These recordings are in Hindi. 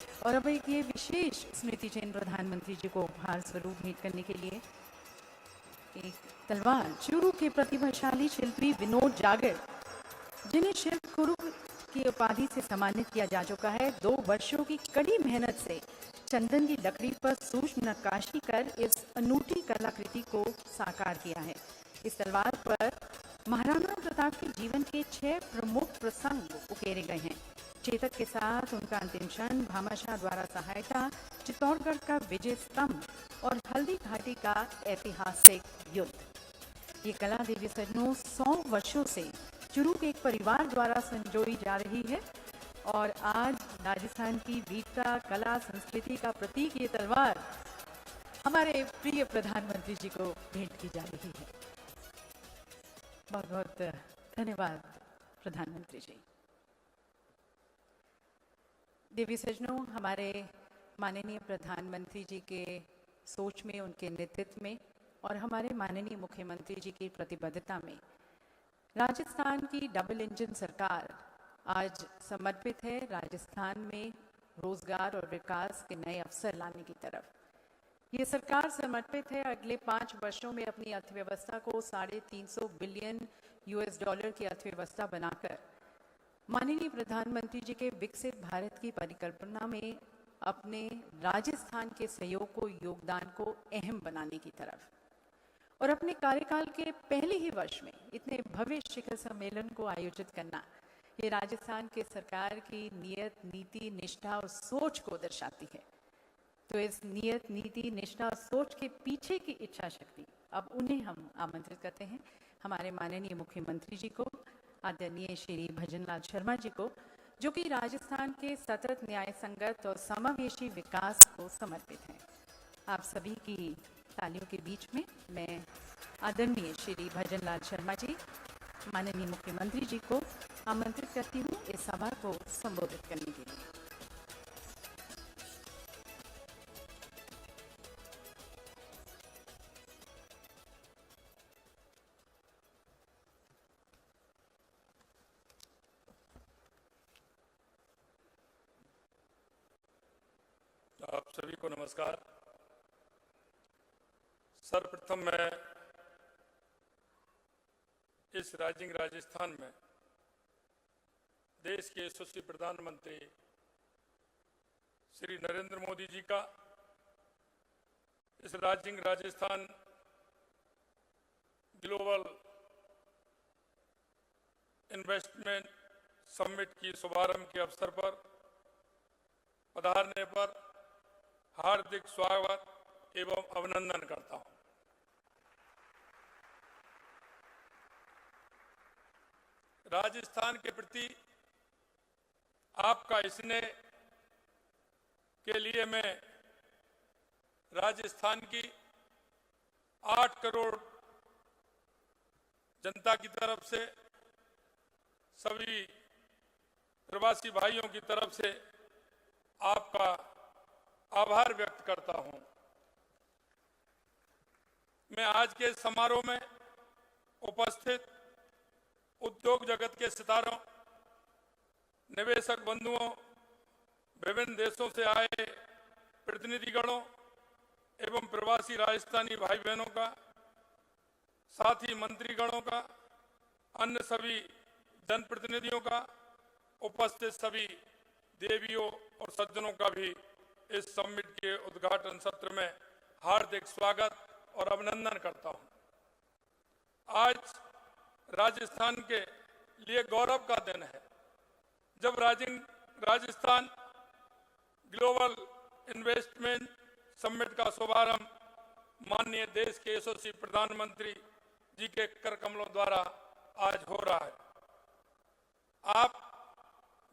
और अब एक ये विशेष स्मृति चिन्ह प्रधानमंत्री जी को उपहार स्वरूप भेंट करने के लिए एक तलवार चूरू के प्रतिभाशाली शिल्पी विनोद जागर, जिन्हें शिल्प गुरु की उपाधि से सम्मानित किया जा चुका है, 2 वर्षों की कड़ी मेहनत से चंदन की लकड़ी पर सूक्ष्म नक्काशी कर इस अनूठी कलाकृति को साकार किया है। इस तलवार पर महाराणा प्रताप के जीवन के 6 प्रमुख प्रसंग उकेरे गए हैं। चेतक के साथ उनका अंतिम क्षण, भामाशाह द्वारा सहायता, चित्तौड़गढ़ का विजय स्तंभ और हल्दी घाटी का ऐतिहासिक युद्ध। ये कला देवी सजनों 100 वर्षों से चूरू के एक परिवार द्वारा संजोई जा रही है और आज राजस्थान की वीरता, कला, संस्कृति का प्रतीक ये तलवार हमारे प्रिय प्रधानमंत्री जी को भेंट की जा रही है। बहुत बहुत धन्यवाद प्रधानमंत्री जी। देवी सजनों, हमारे माननीय प्रधानमंत्री जी के सोच में, उनके नेतृत्व में और हमारे माननीय मुख्यमंत्री जी की प्रतिबद्धता में राजस्थान की डबल इंजन सरकार आज समर्पित है राजस्थान में रोजगार और विकास के नए अवसर लाने की तरफ। ये सरकार समर्पित है अगले 5 वर्षों में अपनी अर्थव्यवस्था को $350 बिलियन की अर्थव्यवस्था बनाकर माननीय प्रधानमंत्री जी के विकसित भारत की परिकल्पना में अपने राजस्थान के सहयोग को, योगदान को अहम बनाने की तरफ। और अपने कार्यकाल के पहले ही वर्ष में इतने भव्य शिखर सम्मेलन को आयोजित करना, ये राजस्थान के सरकार की नियत, नीति, निष्ठा और सोच को दर्शाती है। तो इस नियत, नीति, निष्ठा और सोच के पीछे की इच्छा शक्ति, अब उन्हें हम आमंत्रित करते हैं, हमारे माननीय मुख्यमंत्री जी को, आदरणीय श्री भजनलाल शर्मा जी को, जो कि राजस्थान के सतत, न्याय संगत और समावेशी विकास को समर्पित हैं। आप सभी की तालियों के बीच में मैं आदरणीय श्री भजनलाल शर्मा जी, माननीय मुख्यमंत्री जी को आमंत्रित करती हूँ इस सभा को संबोधित करने के लिए। आप सभी को नमस्कार। सर्वप्रथम मैं इस राइजिंग राजस्थान में देश के यशस्वी प्रधानमंत्री श्री नरेंद्र मोदी जी का इस rising Rajasthan global investment summit की शुभारंभ के अवसर पर पधारने पर हार्दिक स्वागत एवं अभिनंदन करता हूं। राजस्थान के प्रति आपका स्नेह के लिए मैं राजस्थान की 8 करोड़ जनता की तरफ से, सभी प्रवासी भाइयों की तरफ से आपका आभार व्यक्त करता हूं। मैं आज के समारोह में उपस्थित उद्योग जगत के सितारों, निवेशक बंधुओं, विभिन्न देशों से आए प्रतिनिधिगणों एवं प्रवासी राजस्थानी भाई बहनों का, साथ ही मंत्रीगणों का, अन्य सभी जनप्रतिनिधियों का, उपस्थित सभी देवियों और सज्जनों का भी इस समिट के उद्घाटन सत्र में हार्दिक स्वागत और अभिनंदन करता हूं। आज राजस्थान के लिए गौरव का दिन है जब राजस्थान ग्लोबल इन्वेस्टमेंट समिट का शुभारंभ माननीय देश के यशस्वी प्रधानमंत्री जी के कर कमलों द्वारा आज हो रहा है। आप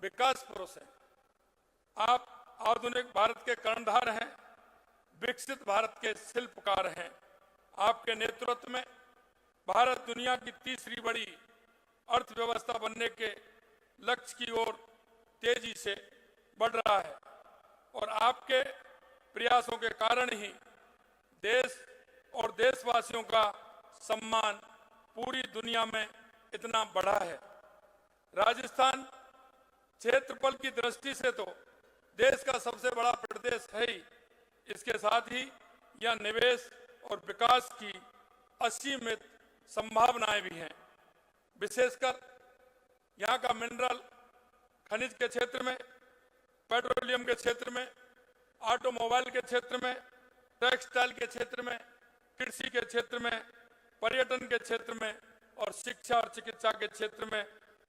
विकास पुरुष हैं, आप आधुनिक भारत के कर्णधार हैं, विकसित भारत के शिल्पकार हैं। आपके नेतृत्व में भारत दुनिया की तीसरी बड़ी अर्थव्यवस्था बनने के लक्ष्य की ओर तेजी से बढ़ रहा है और आपके प्रयासों के कारण ही देश और देशवासियों का सम्मान पूरी दुनिया में इतना बढ़ा है। राजस्थान क्षेत्रफल की दृष्टि से तो देश का सबसे बड़ा प्रदेश है ही, इसके साथ ही यह निवेश और विकास की असीमित संभावनाएं भी हैं। विशेषकर यहाँ का मिनरल खनिज के क्षेत्र में, पेट्रोलियम के क्षेत्र में, ऑटोमोबाइल के क्षेत्र में, टेक्सटाइल के क्षेत्र में, कृषि के क्षेत्र में, पर्यटन के क्षेत्र में और शिक्षा और चिकित्सा के क्षेत्र में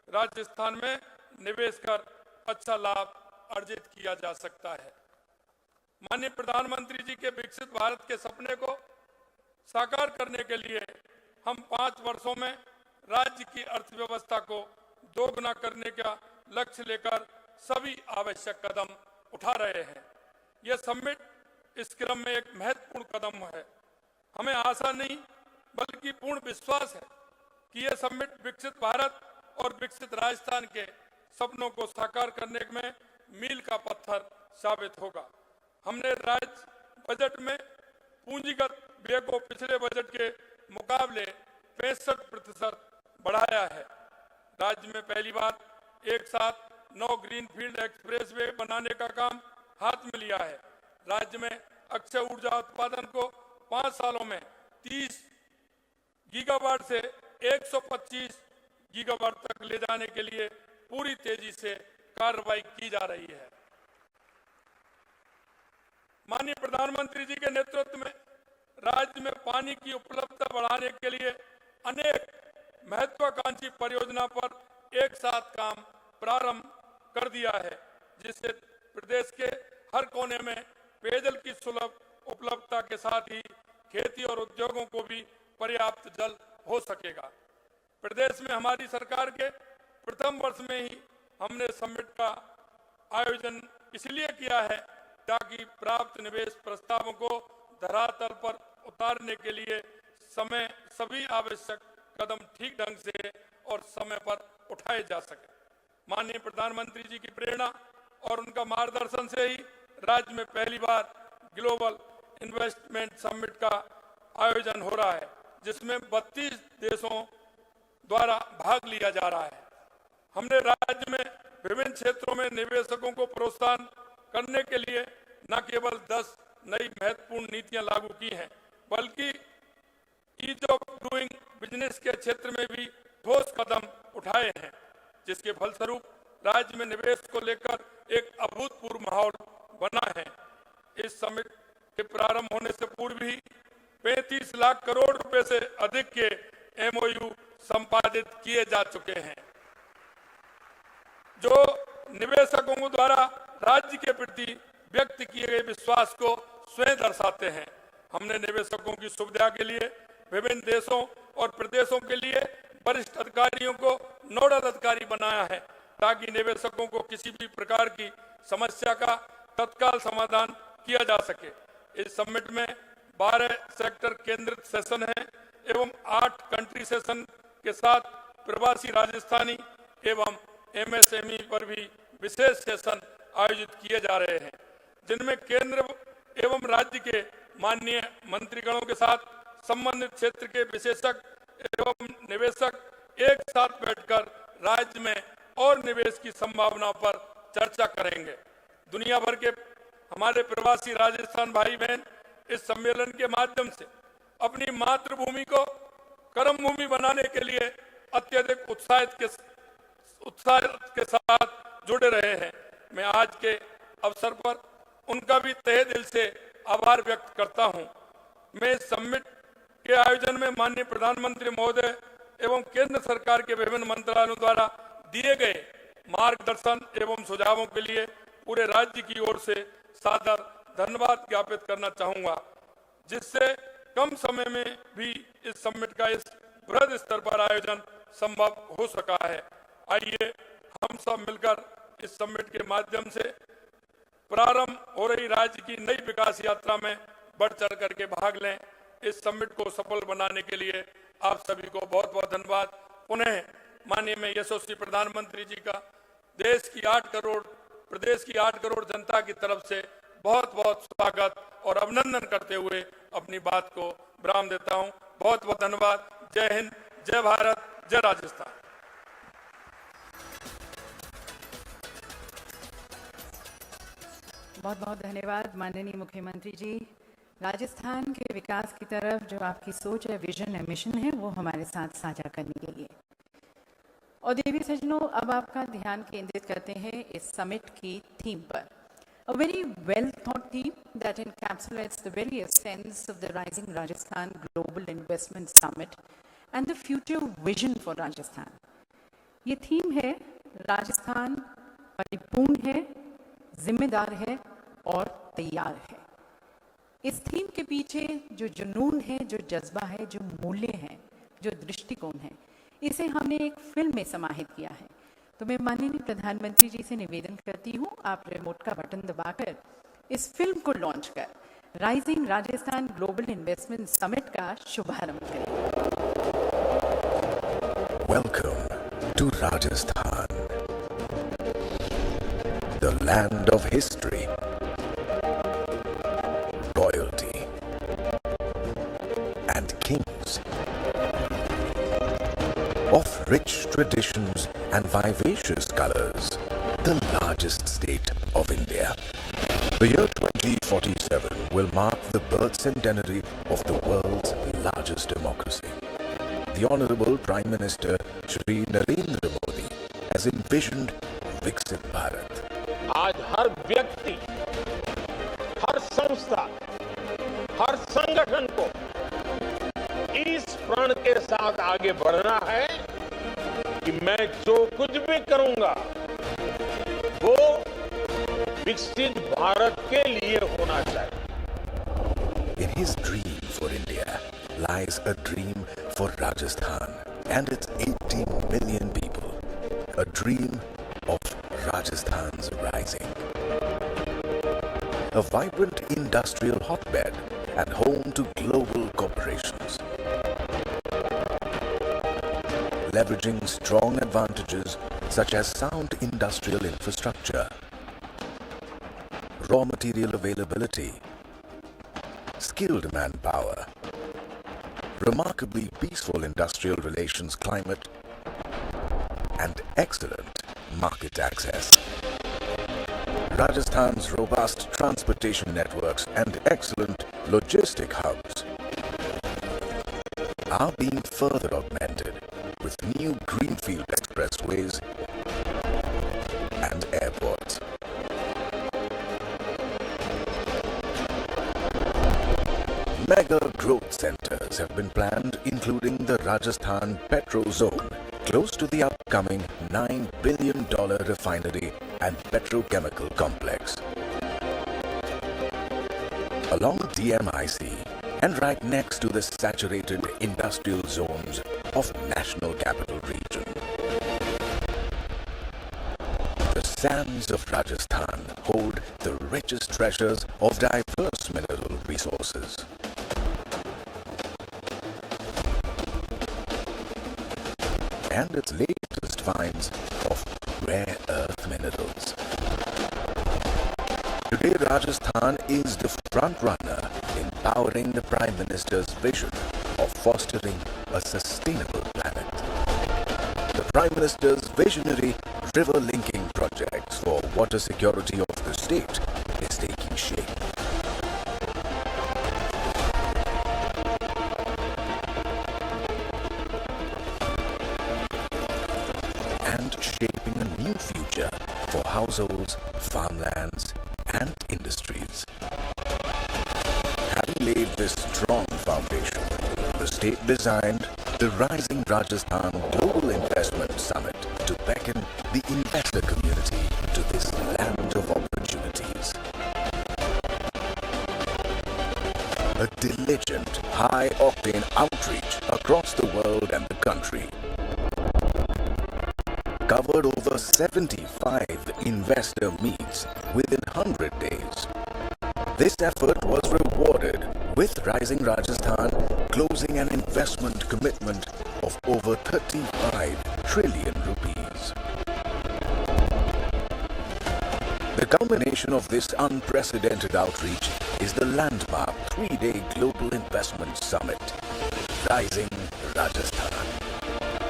राजस्थान में निवेश कर अच्छा लाभ अर्जित किया जा सकता है। माननीय प्रधानमंत्री जी के विकसित भारत के सपने को साकार करने के लिए हम 5 वर्षों में राज्य की अर्थव्यवस्था को दोगुना करने का लक्ष्य लेकर सभी आवश्यक कदम उठा रहे हैं। यह समिट इस क्रम में एक महत्वपूर्ण कदम है। हमें आशा नहीं बल्कि पूर्ण विश्वास है कि यह समिट विकसित भारत और विकसित राजस्थान के सपनों को साकार करने में मील का पत्थर साबित होगा। हमने राज्य बजट में पूंजीगत व्यय को पिछले बजट के मुकाबले 65% बढ़ाया है। राज्य में पहली बार एक साथ 9 ग्रीनफील्ड एक्सप्रेसवे बनाने का काम हाथ में लिया है। राज्य में अक्षय ऊर्जा उत्पादन को 5 सालों में 30 गीगावाट से 125 गीगावाट तक ले जाने के लिए पूरी तेजी से कार्रवाई की जा रही है। माननीय प्रधानमंत्री जी के नेतृत्व में राज्य में पानी की उपलब्धता बढ़ाने के लिए अनेक महत्वाकांक्षी परियोजना पर एक साथ काम प्रारंभ कर दिया है, जिससे प्रदेश के हर कोने में पेयजल की सुलभ उपलब्धता के साथ ही खेती और उद्योगों को भी पर्याप्त जल हो सकेगा। प्रदेश में हमारी सरकार के प्रथम वर्ष में ही हमने समिट का आयोजन इसलिए किया है ताकि प्राप्त निवेश प्रस्तावों को धरातल पर उतारने के लिए सभी आवश्यक कदम ठीक ढंग से और समय पर उठाए जा सके। माननीय प्रधानमंत्री जी की प्रेरणा और उनका मार्गदर्शन से ही राज्य में पहली बार ग्लोबल इन्वेस्टमेंट समिट का आयोजन हो रहा है, जिसमें 32 देशों द्वारा भाग लिया जा रहा है। हमने राज्य में विभिन्न क्षेत्रों में निवेशकों को प्रोत्साहन करने के लिए न केवल 10 नई महत्वपूर्ण नीतियां लागू की हैं, बल्कि ईज ऑफ डूइंग बिजनेस के क्षेत्र में भी ठोस कदम उठाए हैं, जिसके फलस्वरूप राज्य में निवेश को लेकर एक अभूतपूर्व माहौल बना है। इस समिट के प्रारंभ होने से पूर्व ही 35 लाख करोड़ रुपए से अधिक के एमओयू संपादित किए जा चुके हैं, जो निवेशकों द्वारा राज्य के प्रति व्यक्त किए गए विश्वास को स्वयं दर्शाते हैं। हमने निवेशकों की सुविधा के लिए विभिन्न देशों और प्रदेशों के लिए वरिष्ठ अधिकारियों को नोडल अधिकारी बनाया है, ताकि निवेशकों को किसी भी प्रकार की समस्या का तत्काल समाधान किया जा सके। इस समिट में 12 सेक्टर केंद्रित सेशन हैं एवं 8 कंट्री सेशन के साथ प्रवासी राजस्थानी एवं एमएसएमई पर भी विशेष सेशन आयोजित किए जा रहे हैं, जिनमें केंद्र एवं राज्य के माननीय मंत्रीगणों के साथ संबंधित क्षेत्र के विशेषज्ञ एवं निवेशक एक साथ बैठकर राज्य में और निवेश की संभावना पर चर्चा करेंगे। दुनिया भर के हमारे प्रवासी राजस्थान भाई बहन इस सम्मेलन के माध्यम से अपनी मातृभूमि को कर्म भूमि बनाने के लिए अत्यधिक उत्साह के साथ जुड़े रहे हैं। मैं आज के अवसर पर उनका भी तहे दिल से आभार व्यक्त करता हूं। मैं इस समिट के आयोजन में माननीय प्रधानमंत्री महोदय एवं केंद्र सरकार के विभिन्न मंत्रालयों द्वारा दिए गए मार्गदर्शन एवं सुझावों के लिए पूरे राज्य की ओर से सादर धन्यवाद ज्ञापित करना चाहूंगा, जिससे कम समय में भी इस समिट का इस बृहद स्तर पर आयोजन संभव हो सका है। आइए हम सब मिलकर इस समिट के माध्यम से प्रारंभ हो रही राज्य की नई विकास यात्रा में बढ़ चढ़ करके भाग लें। इस समिट को सफल बनाने के लिए आप सभी को बहुत बहुत धन्यवाद। पुनः माननीय मैं यशस्वी प्रधानमंत्री जी का प्रदेश की 8 करोड़ जनता की तरफ से बहुत बहुत स्वागत और अभिनंदन करते हुए अपनी बात को विराम देता हूं। बहुत बहुत धन्यवाद। जय हिंद, जय भारत, जय राजस्थान। बहुत बहुत धन्यवाद माननीय मुख्यमंत्री जी। राजस्थान के विकास की तरफ जो आपकी सोच है, विजन है, मिशन है, वो हमारे साथ साझा करने के लिए। और देवी सज्जनों, अब आपका ध्यान केंद्रित करते हैं इस समिट की थीम पर। A very well thought theme that encapsulates the very essence of the Rising Rajasthan Global Investment Summit and the future vision for Rajasthan. ये थीम है राजस्थान परिपूर्ण है, जिम्मेदार है और तैयार है। इस थीम के पीछे जो जुनून है, जो जज्बा है, जो मूल्य हैं, जो दृष्टिकोण है, इसे हमने एक फिल्म में समाहित किया है। तो मैं माननीय प्रधानमंत्री जी से निवेदन करती हूँ, आप रिमोट का बटन दबाकर इस फिल्म को लॉन्च कर rising Rajasthan global investment summit का शुभारंभ करें। Welcome to Rajasthan, the land of history, royalty, and kings, of rich traditions and vivacious colors, the largest state of India. The year 2047 will mark the birth centenary of the world's largest democracy. The Honorable Prime Minister Shri Narendra Modi has envisioned Viksit Bharat. आज हर व्यक्ति, हर संस्था, हर संगठन को इस प्रण के साथ आगे बढ़ना है कि मैं जो कुछ भी करूंगा वो विकसित भारत के लिए होना चाहिए। In his dream for India lies a dream for Rajasthan and its 80 million people. A dream of Rajasthan's rising. A vibrant industrial hotbed and home to global corporations. Leveraging strong advantages such as sound industrial infrastructure, raw material availability, skilled manpower, remarkably peaceful industrial relations climate, and excellent market access. Rajasthan's robust transportation networks and excellent logistic hubs are being further augmented with new greenfield expressways and airports. Mega growth centers have been planned, including the Rajasthan Petro Zone, close to the upcoming $9 billion refinery and petrochemical complex. Along DMIC and right next to the saturated industrial zones of National Capital Region. The sands of Rajasthan hold the richest treasures of diverse mineral resources. And its latest finds of rare earth minerals. Today, Rajasthan is the front runner in powering the Prime Minister's vision of fostering a sustainable planet. The Prime Minister's visionary river linking projects for water security of the state is taking shape. And shaping a new future for households, farmlands, and industries. Having laid this strong foundation, the state designed the Rising Rajasthan Global Investment Summit to beckon the investor community to this land of opportunities. A diligent, high-octane outreach across the world and the country. Covered over 75 investor meets within 100 days. This effort was rewarded with Rising Rajasthan closing an investment commitment of over 35 trillion rupees. The culmination of this unprecedented outreach is the landmark 3-day Global Investment Summit, Rising Rajasthan.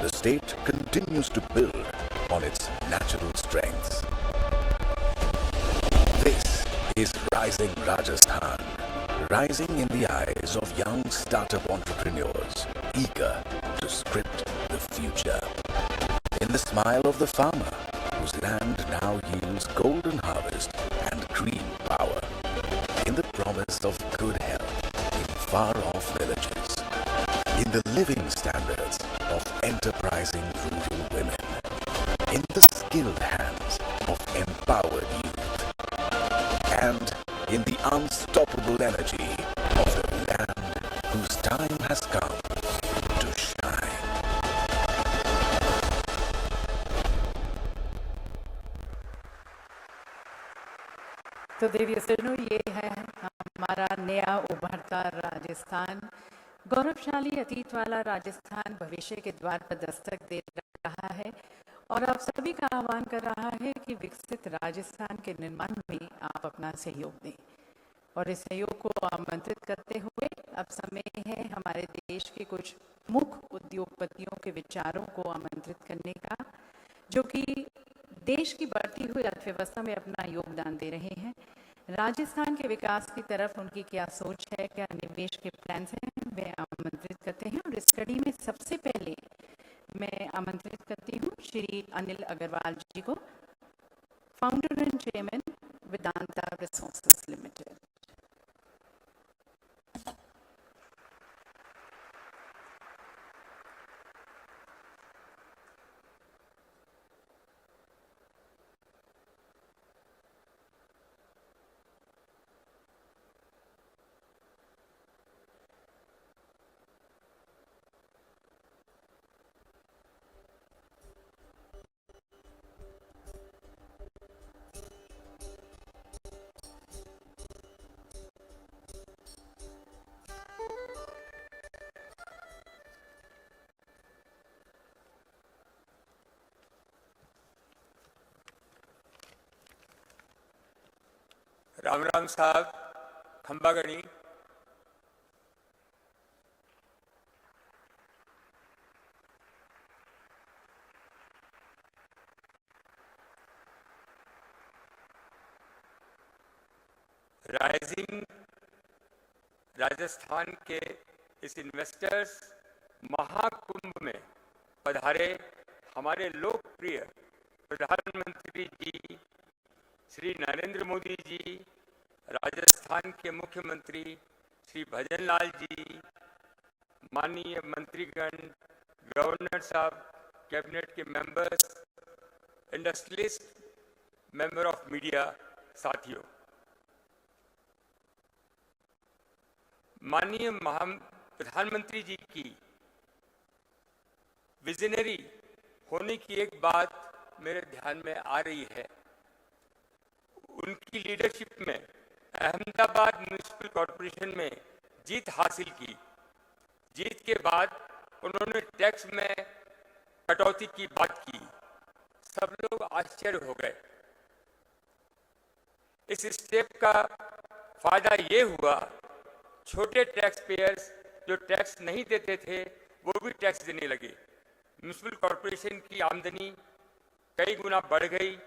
The state continues to build on its natural strengths. This is Rising Rajasthan. Rising in the eyes of young startup entrepreneurs eager to script the future. In the smile of the farmer whose land now yields golden harvest and green power. In the promise of good health in far-off villages. In the living standards of enterprising rural women. In the skilled hands of empowered youth. And in the unstoppable energy of the land whose time has come to shine. तो देवी सजनों, ये है हमारा नया उभरता राजस्थान, गौरवशाली अतीत वाला राजस्थान भविष्य के द्वार पर दस्तक दे रहा है और आप सभी का आह्वान कर रहा है कि विकसित राजस्थान के निर्माण में आप अपना सहयोग दें। और इस सहयोग को आमंत्रित करते हुए अब समय है हमारे देश के कुछ मुख्य उद्योगपतियों के विचारों को आमंत्रित करने का, जो कि देश की बढ़ती हुई अर्थव्यवस्था में अपना योगदान दे रहे हैं। राजस्थान के विकास की तरफ उनकी क्या सोच है, क्या निवेश के प्लान्स हैं, वे आमंत्रित करते हैं। और इस कड़ी में सबसे पहले मैं आमंत्रित करती हूँ श्री अनिल अग्रवाल जी को, founder and chairman Vedanta resources limited. Ram Ram साहब, खंबागणी, राइजिंग राजस्थान के इस इन्वेस्टर्स महाकुंभ में पधारे हमारे लोकप्रिय प्रधानमंत्री जी श्री नरेंद्र मोदी जी, राजस्थान के मुख्यमंत्री श्री भजनलाल जी, माननीय मंत्रीगण, गवर्नर साहब, कैबिनेट के members, industrialist, member of media साथियों, माननीय प्रधानमंत्री जी की विजनरी होने की एक बात मेरे ध्यान में आ रही है। उनकी लीडरशिप में अहमदाबाद म्युनिसिपल कॉरपोरेशन में जीत हासिल की। जीत के बाद उन्होंने टैक्स में कटौती की बात की। सब लोग आश्चर्य हो गए। इस स्टेप का फायदा ये हुआ, छोटे टैक्स पेयर्स जो टैक्स नहीं देते थे वो भी टैक्स देने लगे। म्युनिसिपल कॉरपोरेशन की आमदनी कई गुना बढ़ गई।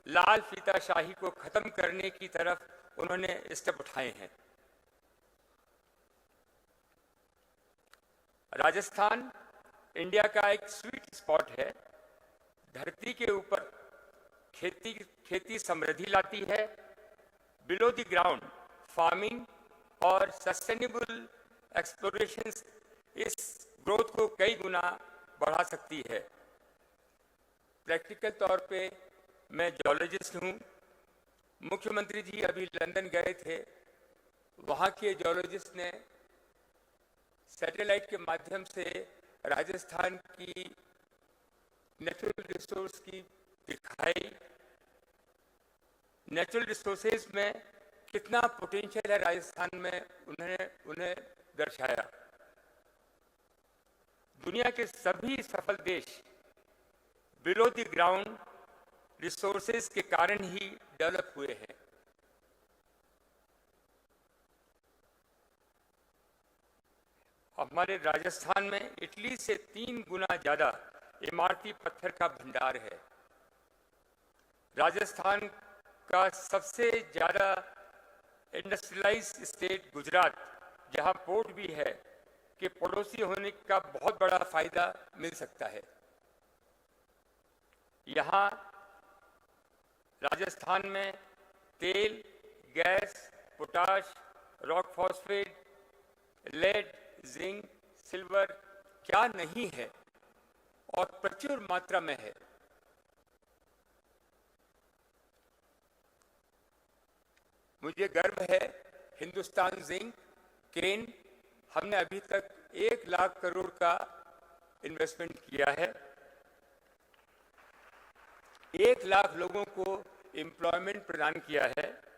लाल फीताशाही को खत्म करने की तरफ उन्होंने स्टेप उठाए हैं। राजस्थान इंडिया का एक स्वीट स्पॉट है। धरती के ऊपर खेती समृद्धि लाती है। बिलो द ग्राउंड फार्मिंग और सस्टेनेबल एक्सप्लोरेशन इस ग्रोथ को कई गुना बढ़ा सकती है। प्रैक्टिकल तौर पे मैं जियोलॉजिस्ट हूँ। मुख्यमंत्री जी अभी लंदन गए थे। वहाँ के जियोलॉजिस्ट ने सैटेलाइट के माध्यम से राजस्थान की नेचुरल रिसोर्स की दिखाई। नेचुरल रिसोर्सेज में कितना पोटेंशियल है राजस्थान में, उन्हें दर्शाया। दुनिया के सभी सफल देश बिलो द ग्राउंड रिसोर्सेज के कारण ही डेवलप हुए हैं। हमारे राजस्थान में इटली से 3 गुना ज्यादा इमारती पत्थर का भंडार है। राजस्थान का सबसे ज्यादा इंडस्ट्रियलाइज स्टेट गुजरात, जहां पोर्ट भी है, के पड़ोसी होने का बहुत बड़ा फायदा मिल सकता है। यहाँ राजस्थान में तेल, gas, potash, rock phosphate, lead, zinc, silver क्या नहीं है और प्रचुर मात्रा में है। मुझे गर्व है हिंदुस्तान जिंक, क्रेन, हमने अभी तक 1 लाख करोड़ का इन्वेस्टमेंट किया है। 1 लाख लोगों को एम्प्लॉयमेंट प्रदान किया है